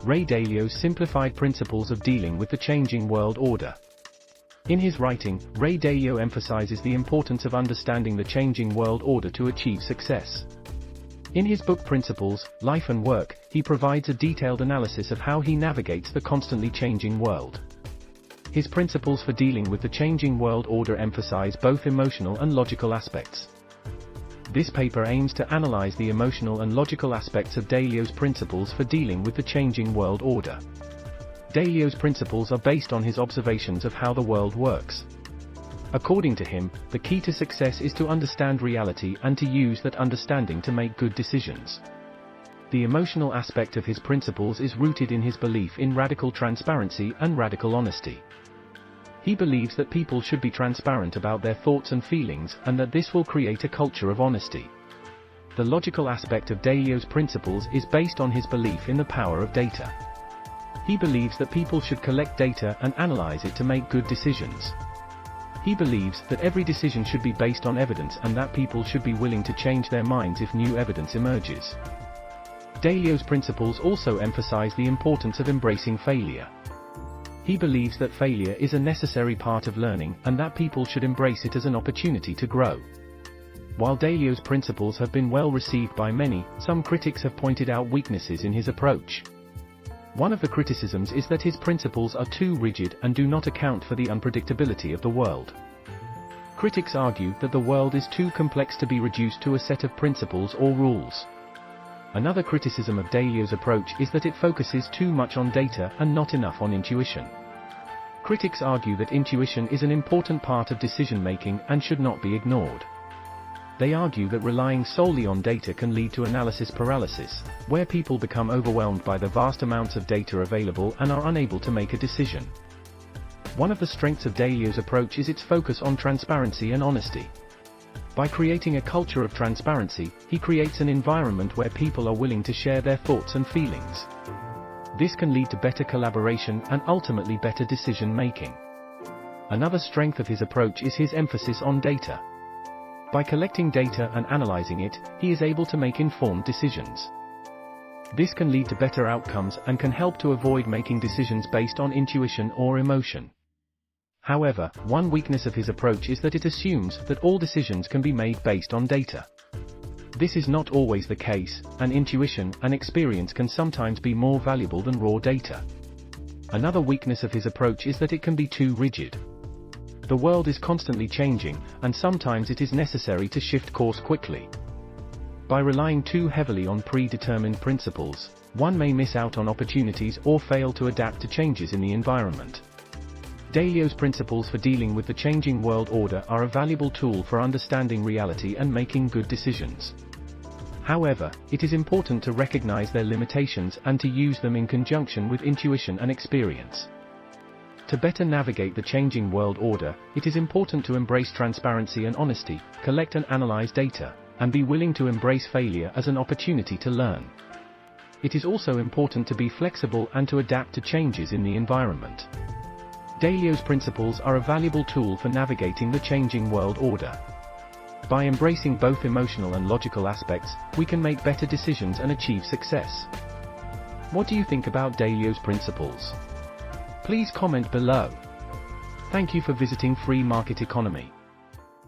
Ray Dalio's Simplified Principles of Dealing with the Changing World Order. In his writing, Ray Dalio emphasizes the importance of understanding the changing world order to achieve success. In his book Principles, Life and Work, he provides a detailed analysis of how he navigates the constantly changing world. His principles for dealing with the changing world order emphasize both emotional and logical aspects. This paper aims to analyze the emotional and logical aspects of Dalio's principles for dealing with the changing world order. Dalio's principles are based on his observations of how the world works. According to him, the key to success is to understand reality and to use that understanding to make good decisions. The emotional aspect of his principles is rooted in his belief in radical transparency and radical honesty. He believes that people should be transparent about their thoughts and feelings and that this will create a culture of honesty. The logical aspect of Dalio's principles is based on his belief in the power of data. He believes that people should collect data and analyze it to make good decisions. He believes that every decision should be based on evidence and that people should be willing to change their minds if new evidence emerges. Dalio's principles also emphasize the importance of embracing failure. He believes that failure is a necessary part of learning and that people should embrace it as an opportunity to grow. While Dalio's principles have been well received by many, some critics have pointed out weaknesses in his approach. One of the criticisms is that his principles are too rigid and do not account for the unpredictability of the world. Critics argue that the world is too complex to be reduced to a set of principles or rules. Another criticism of Dalio's approach is that it focuses too much on data and not enough on intuition. Critics argue that intuition is an important part of decision-making and should not be ignored. They argue that relying solely on data can lead to analysis paralysis, where people become overwhelmed by the vast amounts of data available and are unable to make a decision. One of the strengths of Dalio's approach is its focus on transparency and honesty. By creating a culture of transparency, he creates an environment where people are willing to share their thoughts and feelings. This can lead to better collaboration and ultimately better decision-making. Another strength of his approach is his emphasis on data. By collecting data and analyzing it, he is able to make informed decisions. This can lead to better outcomes and can help to avoid making decisions based on intuition or emotion. However, one weakness of his approach is that it assumes that all decisions can be made based on data. This is not always the case, and intuition and experience can sometimes be more valuable than raw data. Another weakness of his approach is that it can be too rigid. The world is constantly changing, and sometimes it is necessary to shift course quickly. By relying too heavily on predetermined principles, one may miss out on opportunities or fail to adapt to changes in the environment. Dalio's principles for dealing with the changing world order are a valuable tool for understanding reality and making good decisions. However, it is important to recognize their limitations and to use them in conjunction with intuition and experience. To better navigate the changing world order, it is important to embrace transparency and honesty, collect and analyze data, and be willing to embrace failure as an opportunity to learn. It is also important to be flexible and to adapt to changes in the environment. Dalio's principles are a valuable tool for navigating the changing world order. By embracing both emotional and logical aspects, we can make better decisions and achieve success. What do you think about Dalio's principles? Please comment below. Thank you for visiting Free Market Economy.